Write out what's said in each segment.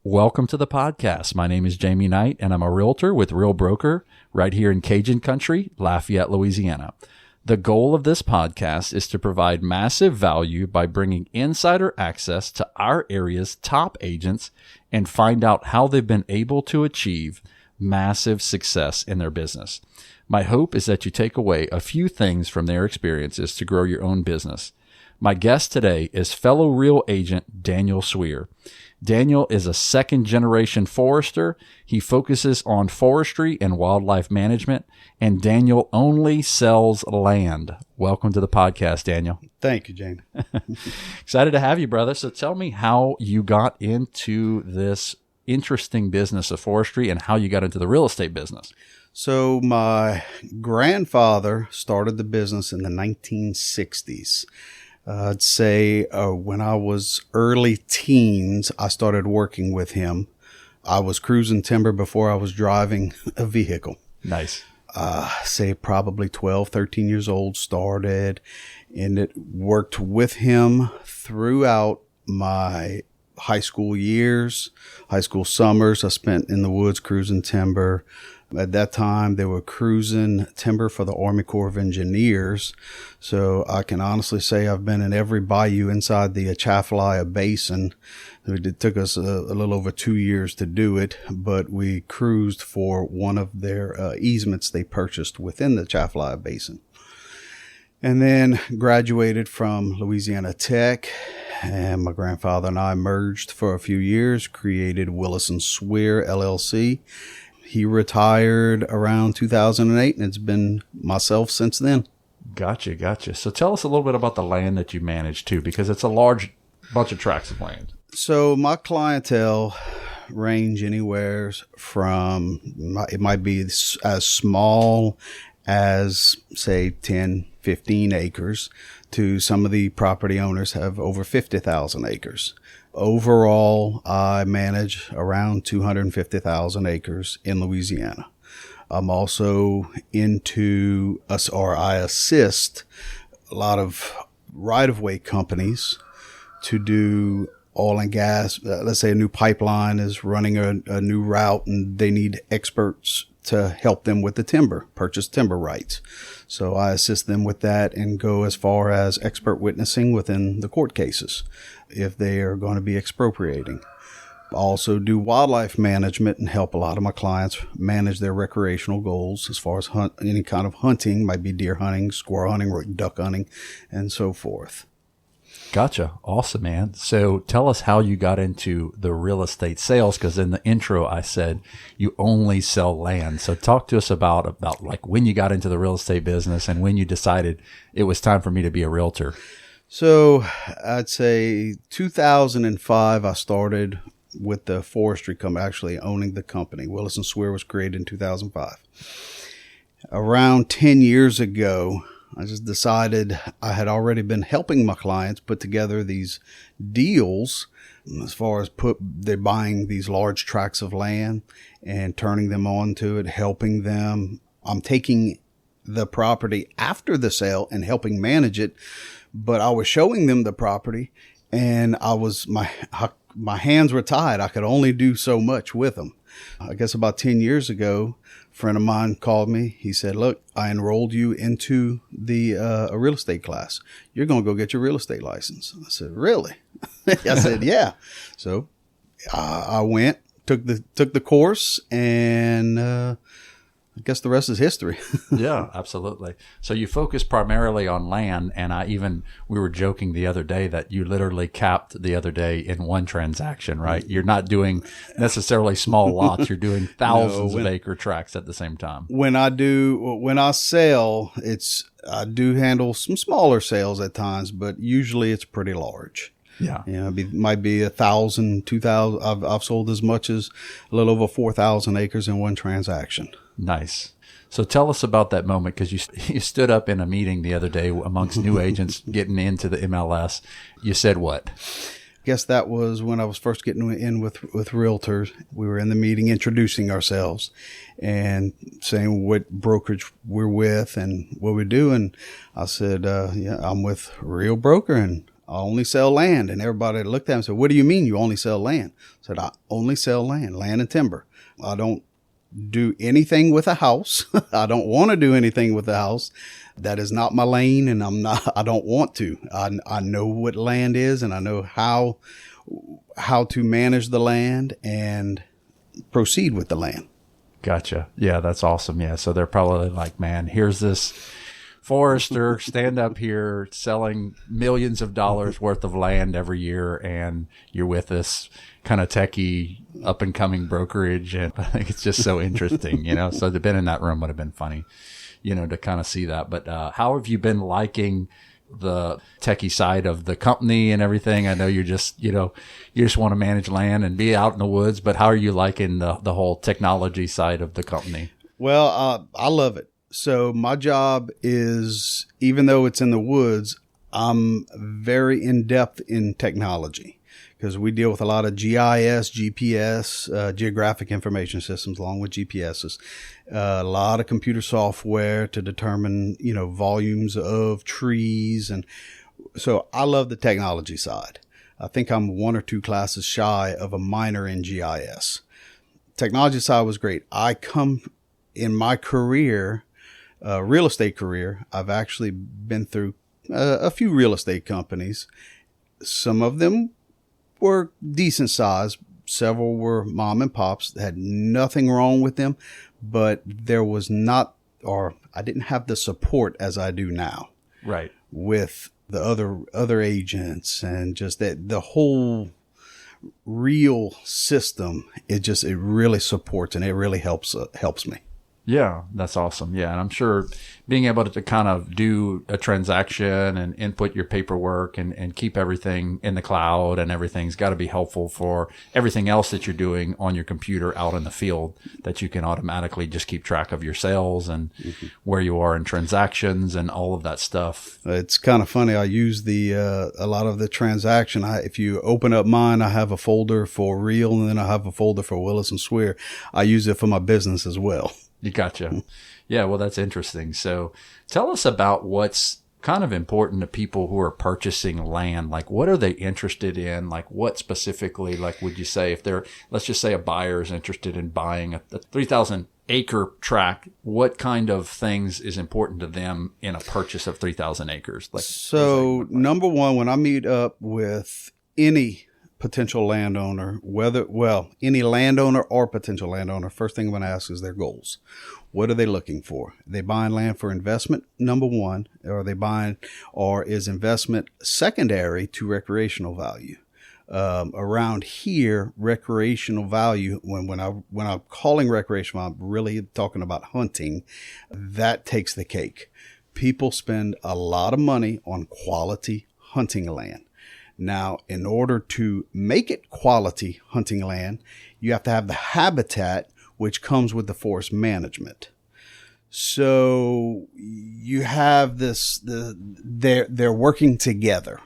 Welcome to the podcast. My name is Jamie Knight, and I'm a realtor with Real Broker right here in Cajun Country, Lafayette, Louisiana. The goal of this podcast is to provide massive value by bringing insider access to our area's top agents and find out how they've been able to achieve massive success in their business. My hope is that you take away a few things from their experiences to grow your own business. My guest today is fellow real agent Daniel Sweer. Daniel is a second-generation forester. He focuses on forestry and wildlife management, and Daniel only sells land. Welcome to the podcast, Daniel. Thank you, Jamie. Excited to have you, brother. So tell me how you got into this interesting business of forestry and how you got into the real estate business. So my grandfather started the business in the 1960s. I'd say when I was early teens, I started working with him. I was cruising timber before I was driving a vehicle. Nice. Say probably 12, 13 years old, started, and it worked with him throughout my high school years, high school summers I spent in the woods cruising timber. At that time, they were cruising timber for the Army Corps of Engineers. So I can honestly say I've been in every bayou inside the Atchafalaya Basin. It took us a little over 2 years to do it, but we cruised for one of their easements they purchased within the Atchafalaya Basin. And then graduated from Louisiana Tech, and my grandfather and I merged for a few years, created Willis & Sweer, LLC. He retired around 2008, and it's been myself since then. Gotcha. So tell us a little bit about the land that you manage, too, because it's a large bunch of tracts of land. So my clientele range anywhere from, it might be as small as, say, 10, 15 acres, to some of the property owners have over 50,000 acres. Overall, I manage around 250,000 acres in Louisiana. I'm also into us, or I assist a lot of right-of-way companies to do oil and gas. Let's say a new pipeline is running a new route and they need experts to help them with the timber, purchase timber rights. So I assist them with that and go as far as expert witnessing within the court cases if they are going to be expropriating. I also do wildlife management and help a lot of my clients manage their recreational goals as far as any kind of hunting, might be deer hunting, squirrel hunting, duck hunting, and so forth. Gotcha. Awesome, man. So tell us how you got into the real estate sales, because in the intro I said you only sell land. So talk to us about like when you got into the real estate business and when you decided it was time for me to be a realtor. So I'd say 2005 I started with the forestry company, actually owning the company. Willis & Sweer was created in 2005. Around 10 years ago, I just decided I had already been helping my clients put together these deals as far as they're buying these large tracts of land and turning them onto it, helping them. I'm taking the property after the sale and helping manage it, but I was showing them the property and my hands were tied. I could only do so much with them. I guess about 10 years ago, a friend of mine called me. He said, look, I enrolled you into a real estate class. You're going to go get your real estate license. I said, really? I said, yeah. So I went, took the course, and I guess the rest is history. Yeah, absolutely. So you focus primarily on land, and we were joking the other day that you literally capped the other day in one transaction, right? You're not doing necessarily small lots. You're doing thousands of acre tracts at the same time. When I sell, I do handle some smaller sales at times, but usually it's pretty large. Yeah. It might be 1,000, 2,000. I've sold as much as a little over 4,000 acres in one transaction. Nice. So tell us about that moment, because you stood up in a meeting the other day amongst new agents getting into the MLS. You said what? I guess that was when I was first getting in with realtors. We were in the meeting introducing ourselves and saying what brokerage we're with and what we do. And I said, yeah, I'm with Real Broker, and I only sell land. And everybody looked at me and said, what do you mean you only sell land? I said, I only sell land and timber. I don't do anything with a house. I don't want to do anything with a house. That is not my lane, and I don't want to. I know what land is, and I know how to manage the land and proceed with the land. Gotcha. Yeah, that's awesome. Yeah. So they're probably like, man, here's this forester stand up here selling millions of dollars worth of land every year, and you're with this kind of techie up and coming brokerage. And I think it's just so interesting, so to been in that room would have been funny, to kind of see that. But how have you been liking the techie side of the company and everything? I know you're just, you just want to manage land and be out in the woods, but how are you liking the whole technology side of the company? Well, I love it. So my job is, even though it's in the woods, I'm very in depth in technology because we deal with a lot of GIS, GPS, geographic information systems, along with GPSs, a lot of computer software to determine, volumes of trees. And so I love the technology side. I think I'm 1 or 2 classes shy of a minor in GIS. Technology side was great. I come in my career, real estate career, I've actually been through a few real estate companies. Some of them were decent size. Several were mom and pops. Had nothing wrong with them, but there was not, or I didn't have the support as I do now. Right. With the other agents and just that the whole real system, it really supports and it really helps me. Yeah, that's awesome. Yeah, and I'm sure being able to kind of do a transaction and input your paperwork and keep everything in the cloud and everything's got to be helpful for everything else that you're doing on your computer out in the field, that you can automatically just keep track of your sales and where you are in transactions and all of that stuff. It's kind of funny. I use a lot of the transaction. If you open up mine, I have a folder for Real, and then I have a folder for Willis and Swear. I use it for my business as well. You gotcha. Yeah, well, that's interesting. So tell us about what's kind of important to people who are purchasing land. Like, what are they interested in? Like, what specifically, like, would you say if let's just say a buyer is interested in buying a 3,000 acre tract, what kind of things is important to them in a purchase of 3,000 acres? Like, so number one, when I meet up with any potential landowner, any landowner or potential landowner, first thing I'm going to ask is their goals. What are they looking for? Are they buying land for investment, number one, or is investment secondary to recreational value? Around here, recreational value, when I'm calling recreational, I'm really talking about hunting. That takes the cake. People spend a lot of money on quality hunting land. Now, in order to make it quality hunting land, you have to have the habitat, which comes with the forest management. So you have they're working together,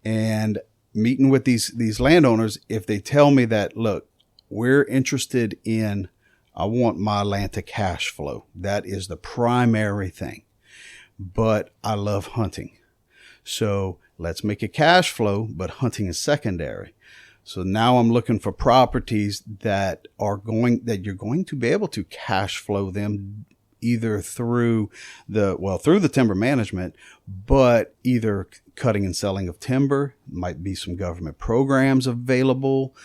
and meeting with these landowners. If they tell me that, look, we're interested in, I want my land to cash flow. That is the primary thing, but I love hunting. So let's make it cash flow, but hunting is secondary. So now I'm looking for properties that you're going to be able to cash flow them either through the timber management, but either cutting and selling of timber, might be some government programs available,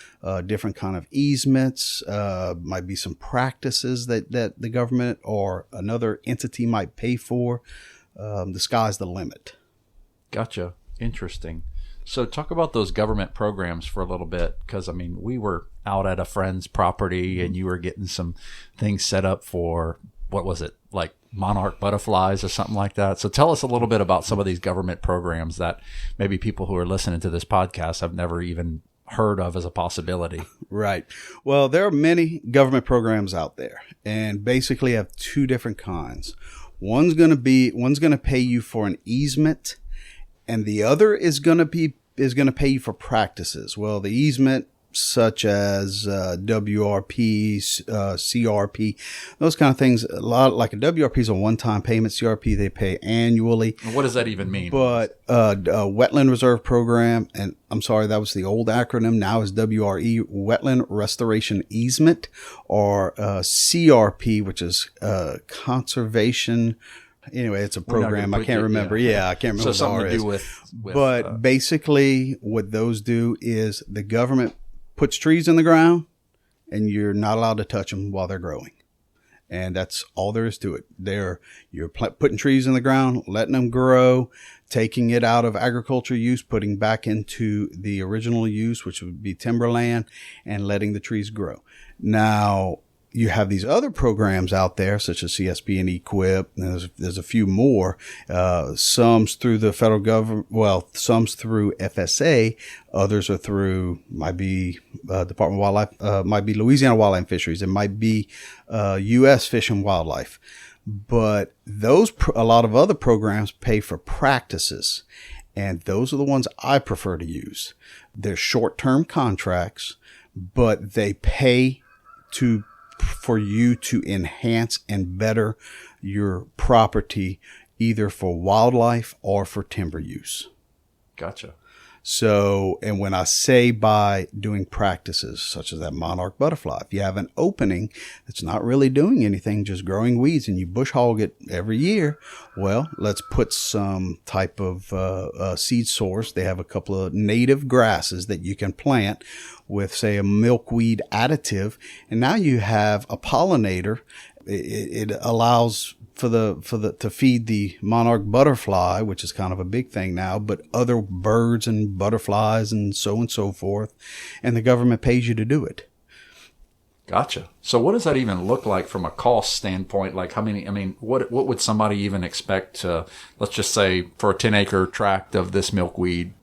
different kind of easements, might be some practices that the government or another entity might pay for. The sky's the limit. Gotcha. Interesting. So talk about those government programs for a little bit, because, I mean, we were out at a friend's property and you were getting some things set up for, what was it, like monarch butterflies or something like that. So tell us a little bit about some of these government programs that maybe people who are listening to this podcast have never even heard of as a possibility. Right. Well, there are many government programs out there, and basically have two different kinds. One's going to pay you for an easement, and the other is going to pay you for practices. Well, the easement such as WRP, CRP, those kind of things. A lot like a WRP is a one-time payment. CRP they pay annually. And what does that even mean? But a Wetland Reserve Program, and I'm sorry, that was the old acronym. Now is WRE, Wetland Restoration Easement, or CRP, which is Conservation. Anyway, it's a program. I can't remember. I can't remember. So what something the R to is. do with But basically, what those do is the government puts trees in the ground, and you're not allowed to touch them while they're growing. And that's all there is to it. You're putting trees in the ground, letting them grow, taking it out of agriculture use, putting back into the original use, which would be timberland, and letting the trees grow. Now, you have these other programs out there, such as CSB and EQIP. And there's a few more. Some's through the federal government. Well, some's through FSA. Others are through, might be Department of Wildlife, might be Louisiana Wildlife and Fisheries. It might be U.S. Fish and Wildlife. But a lot of other programs pay for practices. And those are the ones I prefer to use. They're short-term contracts, but they pay for you to enhance and better your property, either for wildlife or for timber use. Gotcha. So, and when I say by doing practices such as that monarch butterfly, if you have an opening that's not really doing anything, just growing weeds, and you bush hog it every year, well, let's put some type of seed source. They have a couple of native grasses that you can plant with, say, a milkweed additive, and now you have a pollinator. It allows to feed the monarch butterfly, which is kind of a big thing now, but other birds and butterflies and so forth, and the government pays you to do it. Gotcha. So what does that even look like from a cost standpoint? Like how many, what would somebody even expect to, let's just say for a 10-acre tract of this milkweed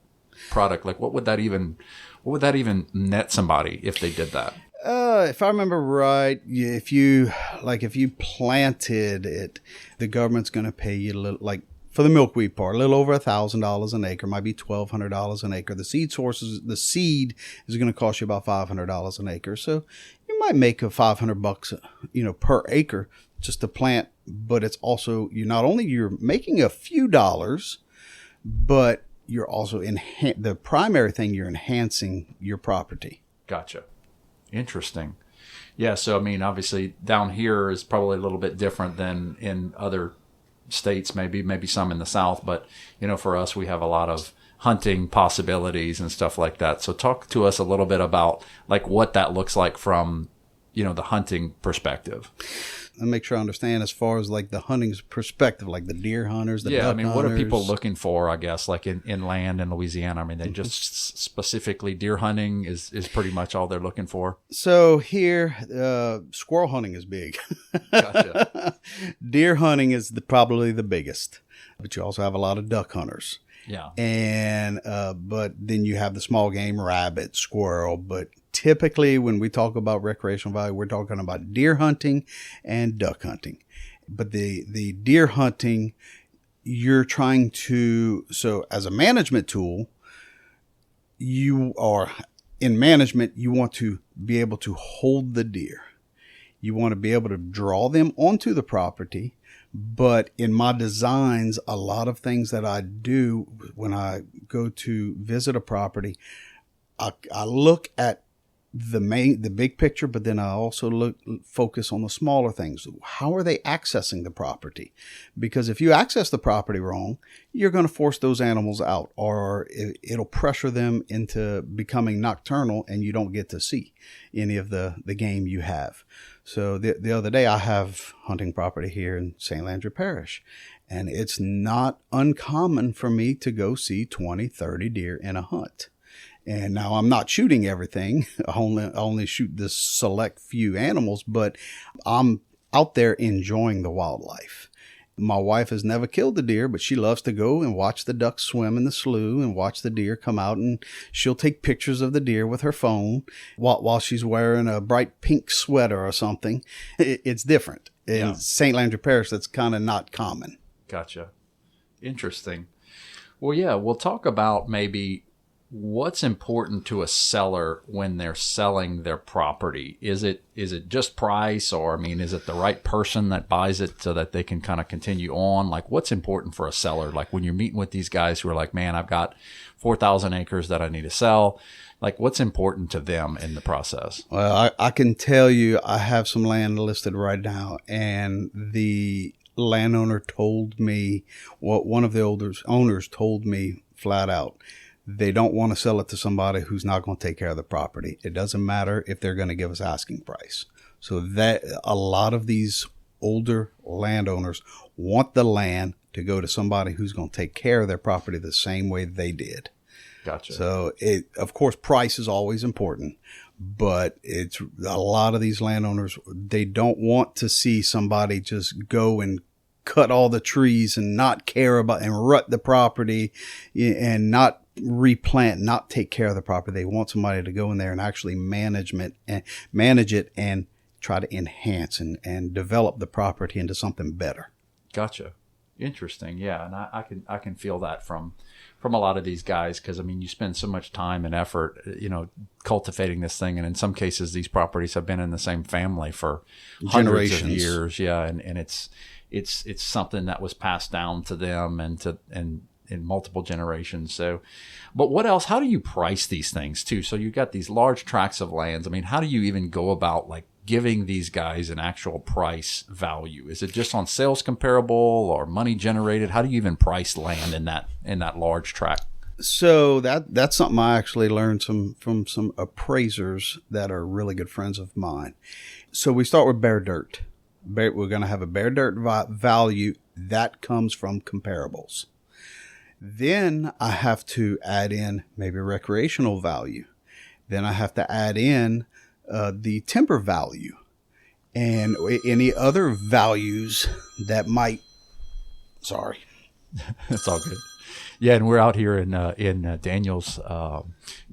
product, like what would that even net somebody if they did that? If I remember right, if you planted it, the government's going to pay you a little, like for the milkweed part, a little over $1,000 an acre, might be $1,200 an acre. The seed is going to cost you about $500 an acre. So you might make $500, per acre just to plant. But it's also, you're making a few dollars, but you're also the primary thing, you're enhancing your property. Gotcha. Interesting. Yeah. So, obviously down here is probably a little bit different than in other states, maybe some in the South, but for us, we have a lot of hunting possibilities and stuff like that. So talk to us a little bit about like what that looks like from, the hunting perspective. I make sure I understand as far as like the hunting perspective, like the deer hunters, the duck hunters. What are people looking for, I guess, like in land in Louisiana? They just specifically deer hunting is pretty much all they're looking for. So here, squirrel hunting is big. Gotcha. Deer hunting is probably the biggest, but you also have a lot of duck hunters. Yeah. And, but then you have the small game, rabbit, squirrel, but typically when we talk about recreational value, we're talking about deer hunting and duck hunting. But the deer hunting, you're trying to, so as a management tool, you want to be able to hold the deer. You want to be able to draw them onto the property. But in my designs, a lot of things that I do when I go to visit a property, I look at the big picture, but then I also focus on the smaller things. How are they accessing the property? Because if you access the property wrong, you're going to force those animals out, or it'll pressure them into becoming nocturnal, and you don't get to see any of the game you have. So the other day, I have hunting property here in St. Landry Parish, and it's not uncommon for me to go see 20, 30 deer in a hunt. And now I'm not shooting everything. I only shoot this select few animals, but I'm out there enjoying the wildlife. My wife has never killed a deer, but she loves to go and watch the ducks swim in the slough and watch the deer come out, and she'll take pictures of the deer with her phone while she's wearing a bright pink sweater or something. It's different. In St. Landry Parish, that's kind of not common. Gotcha. Interesting. Well, yeah, we'll talk about maybe what's important to a seller when they're selling their property? Is it just price, or I mean, is it the right person that buys it so that they can kind of continue on? Like, what's important for a seller? Like when you're meeting with these guys who are like, man, I've got 4,000 acres that I need to sell. Like, what's important to them in the process? Well, I can tell you, I have some land listed right now, and the landowner told me, well, one of the owners told me flat out, they don't want to sell it to somebody who's not going to take care of the property. It doesn't matter if they're going to give us asking price. So that a lot of these older landowners want the land to go to somebody who's going to take care of their property the same way they did. Gotcha. So of course, price is always important, but it's a lot of these landowners, they don't want to see somebody just go and cut all the trees and not care about and rut the property and not replant, not take care of the property. They want somebody to go in there and actually manage it and try to enhance and develop the property into something better. Gotcha. Interesting. Yeah. And I can feel that from a lot of these guys. Cause I mean, you spend so much time and effort, cultivating this thing. And in some cases, these properties have been in the same family for hundreds of years. Yeah. And it's something that was passed down to them and in multiple generations. So, but what else, how do you price these things too? So you got these large tracts of lands. I mean, how do you even go about like giving these guys an actual price value? Is it just on sales comparable or money generated? How do you even price land in that large tract? So that's something I actually learned from some appraisers that are really good friends of mine. So we start with bare dirt. We're going to have a bare dirt value that comes from comparables. Then I have to add in maybe recreational value. Then I have to add in the timber value and any other values that might. Sorry, it's all good. Yeah, and we're out here in Daniel's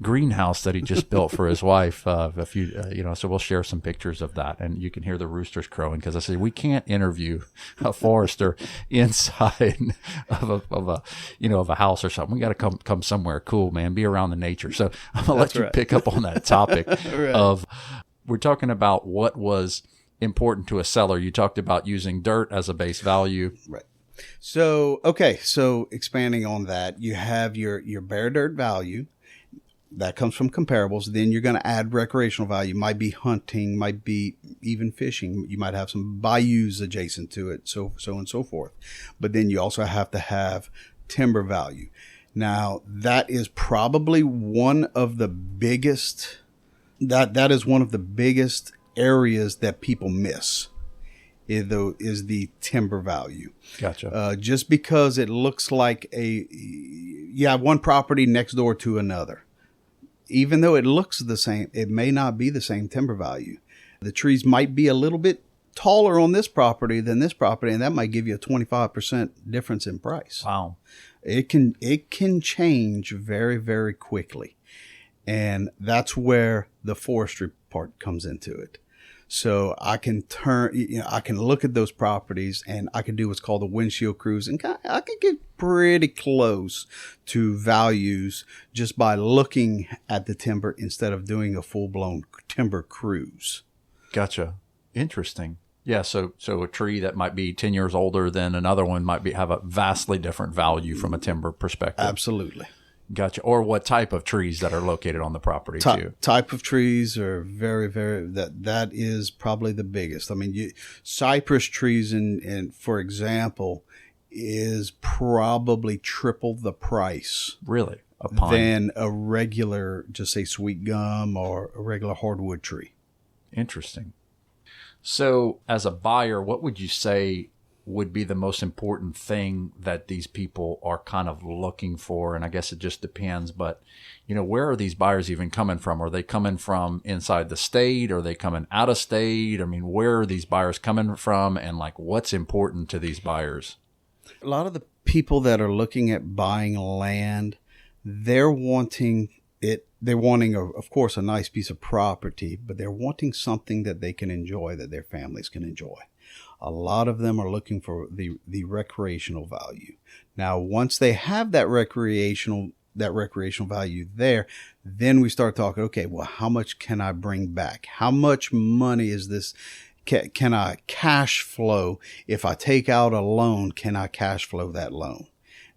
greenhouse that he just built for his wife. So we'll share some pictures of that, and you can hear the roosters crowing because I said we can't interview a forester inside of a house or something. We got to come somewhere cool, man. Be around the nature. So I'm gonna let you pick up on that topic of we're talking about what was important to a seller. You talked about using dirt as a base value, right? So, okay. So expanding on that, you have your bare dirt value that comes from comparables. Then you're going to add recreational value. Might be hunting, might be even fishing. You might have some bayous adjacent to it. So and so forth. But then you also have to have timber value. Now that is probably one of the biggest, that is one of the biggest areas that people miss. Is the timber value. Gotcha. Just because it looks like one property next door to another. Even though it looks the same, it may not be the same timber value. The trees might be a little bit taller on this property than this property, and that might give you a 25% difference in price. Wow. It can change very, very quickly. And that's where the forestry part comes into it. So I can I can look at those properties and I can do what's called a windshield cruise, and I can get pretty close to values just by looking at the timber instead of doing a full-blown timber cruise. Gotcha. Interesting. Yeah. So a tree that might be 10 years older than another one might have a vastly different value from a timber perspective. Absolutely. Gotcha. Or what type of trees that are located on the property too? Type of trees are very, very, that is probably the biggest. I mean, cypress trees, and for example, is probably triple the price. Really? Than a regular, just say sweet gum or a regular hardwood tree. Interesting. So as a buyer, what would you say would be the most important thing that these people are kind of looking for? And I guess it just depends, but where are these buyers even coming from? Are they coming from inside the state? Are they coming out of state? I mean, where are these buyers coming from? And like, what's important to these buyers? A lot of the people that are looking at buying land, they're wanting, of course, a nice piece of property, but they're wanting something that they can enjoy, that their families can enjoy. A lot of them are looking for the recreational value. Now, once they have that recreational that recreational value there, then we start talking, okay, well, how much can I bring back? How much money is this? Can I cash flow? If I take out a loan, can I cash flow that loan?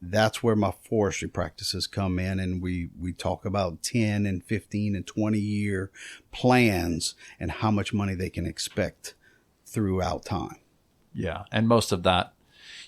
That's where my forestry practices come in. And we talk about 10 and 15 and 20 year plans and how much money they can expect throughout time. Yeah. And most of that,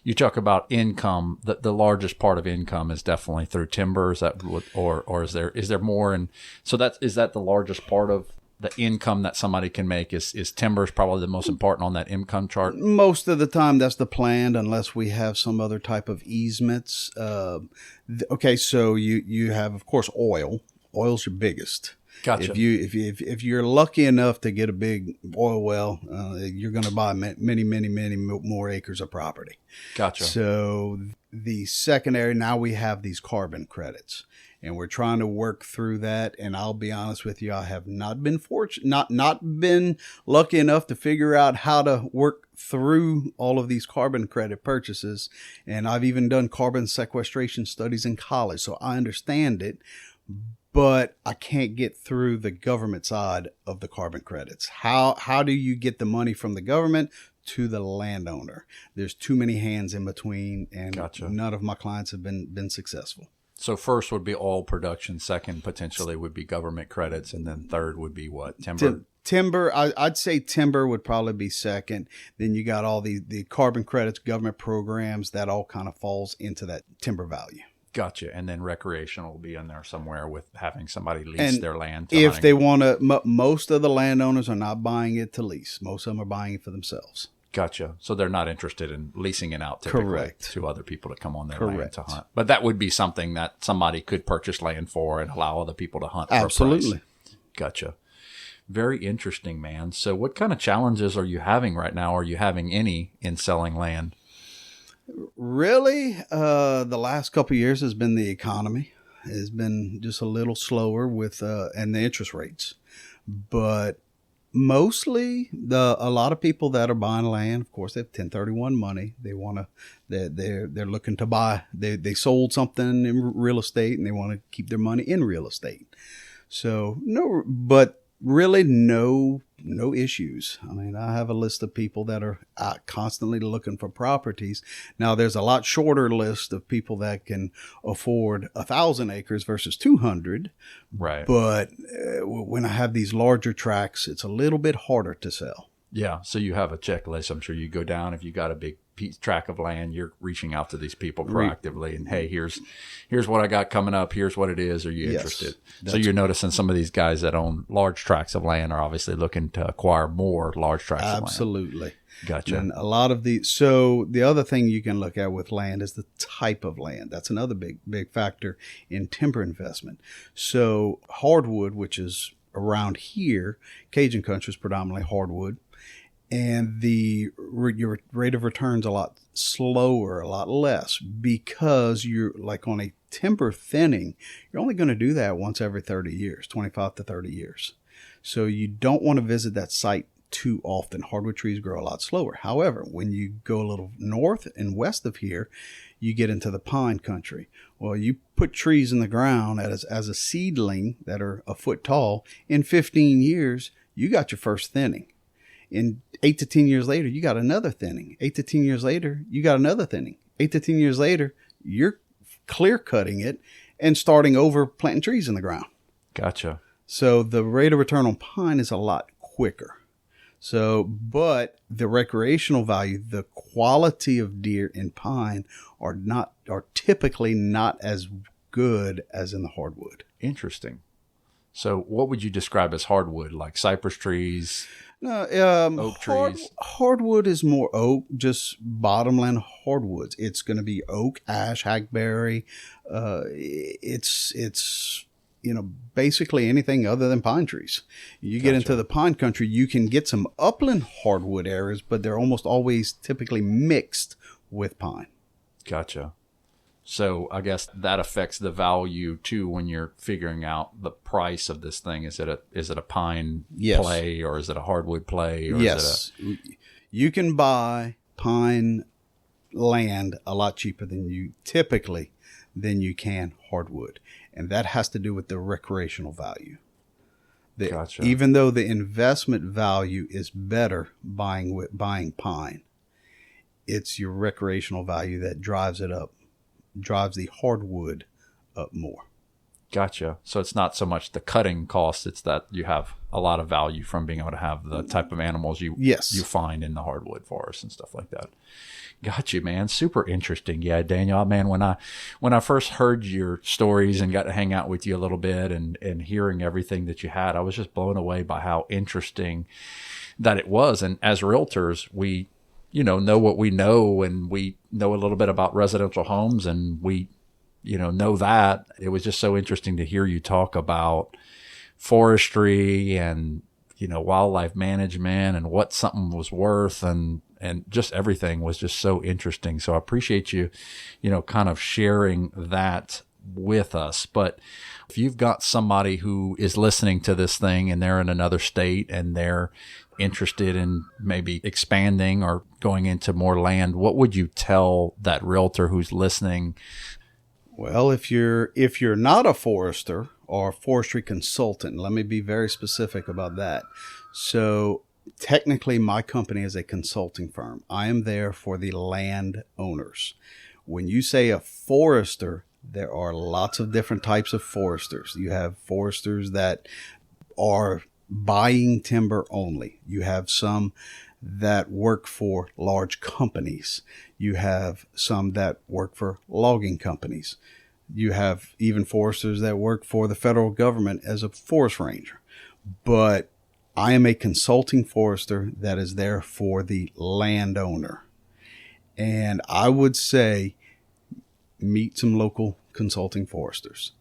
you talk about income, the largest part of income is definitely through timber. Is that what, or is there more? And so is that the largest part of the income that somebody can make is timber is probably the most important on that income chart? Most of the time that's the plan, unless we have some other type of easements. Okay. So you have, of course, oil. Oil's your biggest. Gotcha. If you're lucky enough to get a big oil well, you're going to buy many more acres of property. Gotcha. So the secondary, now we have these carbon credits, and we're trying to work through that. And I'll be honest with you, I have not been not been lucky enough to figure out how to work through all of these carbon credit purchases. And I've even done carbon sequestration studies in college, so I understand it. But I can't get through the government side of the carbon credits. How do you get the money from the government to the landowner? There's too many hands in between, and Gotcha. None of my clients have been successful. So first would be oil production, second potentially would be government credits, and then third would be what? Timber? Timber, I'd say timber would probably be second. Then you got all the carbon credits, government programs, that all kind of falls into that timber value. Gotcha. And then recreational will be in there somewhere with having somebody lease their land. If they want to, most of the landowners are not buying it to lease. Most of them are buying it for themselves. Gotcha. So they're not interested in leasing it out typically Correct. to other people to come on their Correct. land to hunt. But that would be something that somebody could purchase land for and allow other people to hunt Absolutely. for a price. Gotcha. Very interesting, man. So what kind of challenges are you having right now? Are you having any in selling land? Really, the last couple of years has been the economy. It's been just a little slower with and the interest rates, but mostly a lot of people that are buying land, of course, they have 1031 money. They want to they're looking to buy. They sold something in real estate and they want to keep their money in real estate. So really no issues. I mean, I have a list of people that are constantly looking for properties. Now, there's a lot shorter list of people that can afford 1,000 acres versus 200. Right. But when I have these larger tracts, it's a little bit harder to sell. Yeah. So you have a checklist. I'm sure you go down if you got a big tract of land, you're reaching out to these people proactively and, hey, here's what I got coming up. Here's what it is. Are you interested? So you're noticing some of these guys that own large tracts of land are obviously looking to acquire more large tracts of land. Absolutely. Gotcha. And a lot of so the other thing you can look at with land is the type of land. That's another big factor in timber investment. So hardwood, which is around here, Cajun country is predominantly hardwood. And your rate of return's a lot slower, a lot less, because you're like on a timber thinning, you're only going to do that once every 30 years, 25 to 30 years. So you don't want to visit that site too often. Hardwood trees grow a lot slower. However, when you go a little north and west of here, you get into the pine country. Well, you put trees in the ground as a seedling that are a foot tall. In 15 years, you got your first thinning. In 8 to 10 years later, you got another thinning. 8 to 10 years later, you got another thinning. 8 to 10 years later, you're clear cutting it and starting over planting trees in the ground. Gotcha. So the rate of return on pine is a lot quicker. So, but the recreational value, the quality of deer in pine are typically not as good as in the hardwood. Interesting. So what would you describe as hardwood? Like cypress trees? No, oak trees. Hardwood is more oak, just bottomland hardwoods. It's going to be oak, ash, hackberry. It's basically anything other than pine trees. You get into the pine country, you can get some upland hardwood areas, but they're almost always typically mixed with pine. Gotcha. So I guess that affects the value too when you're figuring out the price of this thing. Is it a pine play or is it a hardwood play? Or yes. You can buy pine land a lot cheaper than you can hardwood. and that has to do with the recreational value. Gotcha. Even though the investment value is better buying pine, it's your recreational value that drives it up, drives the hardwood up more. Gotcha. So it's not so much the cutting cost, it's that you have a lot of value from being able to have the type of animals you find in the hardwood forest and stuff like that. Got you, man. Super interesting. Yeah, Daniel, man, when I first heard your stories and got to hang out with you a little bit and hearing everything that you had, I was just blown away by how interesting that it was. And as realtors, we, know what we know, and we know a little bit about residential homes, and we, know that. It was just so interesting to hear you talk about forestry and, wildlife management and what something was worth, and just everything was just so interesting. So I appreciate you, kind of sharing that with us. But if you've got somebody who is listening to this thing and they're in another state and they're interested in maybe expanding or going into more land, what would you tell that realtor who's listening? Well, if you're not a forester or a forestry consultant, let me be very specific about that. So technically, my company is a consulting firm. I am there for the land owners. When you say a forester, there are lots of different types of foresters. You have foresters that are buying timber only. You have some that work for large companies. You have some that work for logging companies. You have even foresters that work for the federal government as a forest ranger. But I am a consulting forester that is there for the landowner. And I would say meet some local consulting foresters.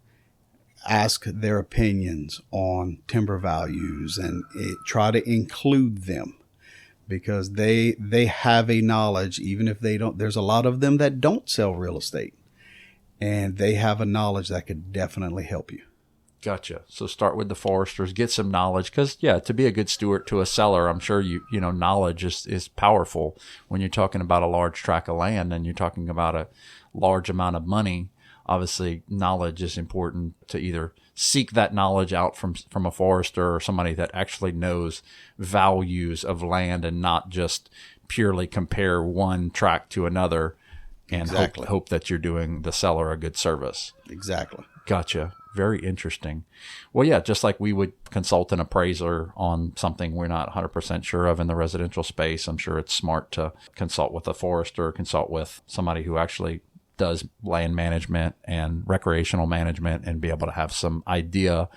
Ask their opinions on timber values and try to include them, because they have a knowledge, even if they don't. There's a lot of them that don't sell real estate, and they have a knowledge that could definitely help you. Gotcha. So start with the foresters, get some knowledge, because to be a good steward to a seller, I'm sure knowledge is powerful when you're talking about a large tract of land and you're talking about a large amount of money. Obviously, knowledge is important to either seek that knowledge out from a forester or somebody that actually knows values of land, and not just purely compare one tract to another and hope that you're doing the seller a good service. Exactly. Gotcha. Very interesting. Well, yeah, just like we would consult an appraiser on something we're not 100% sure of in the residential space, I'm sure it's smart to consult with a forester, consult with somebody who actually does land management and recreational management, and be able to have some idea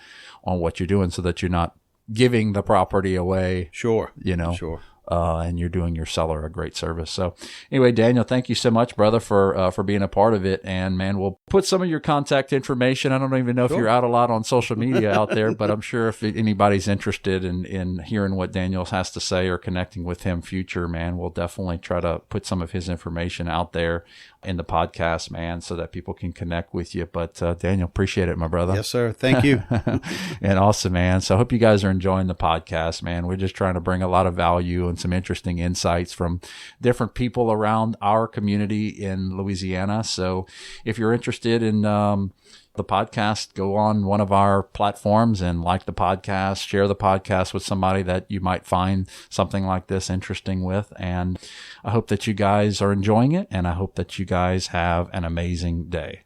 on what you're doing so that you're not giving the property away. Sure. Sure. And you're doing your seller a great service. So anyway, Daniel, thank you so much, brother, for being a part of it. And man, we'll put some of your contact information. I don't even know if you're out a lot on social media out there, but I'm sure if anybody's interested in hearing what Daniel has to say or connecting with him future, man, we'll definitely try to put some of his information out there in the podcast, man, so that people can connect with you. But Daniel, appreciate it, my brother. Yes, sir. Thank you. And awesome, man. So I hope you guys are enjoying the podcast, man. We're just trying to bring a lot of value and some interesting insights from different people around our community in Louisiana. So if you're interested in the podcast, go on one of our platforms and like the podcast, share the podcast with somebody that you might find something like this interesting with. And I hope that you guys are enjoying it, and I hope that you guys have an amazing day.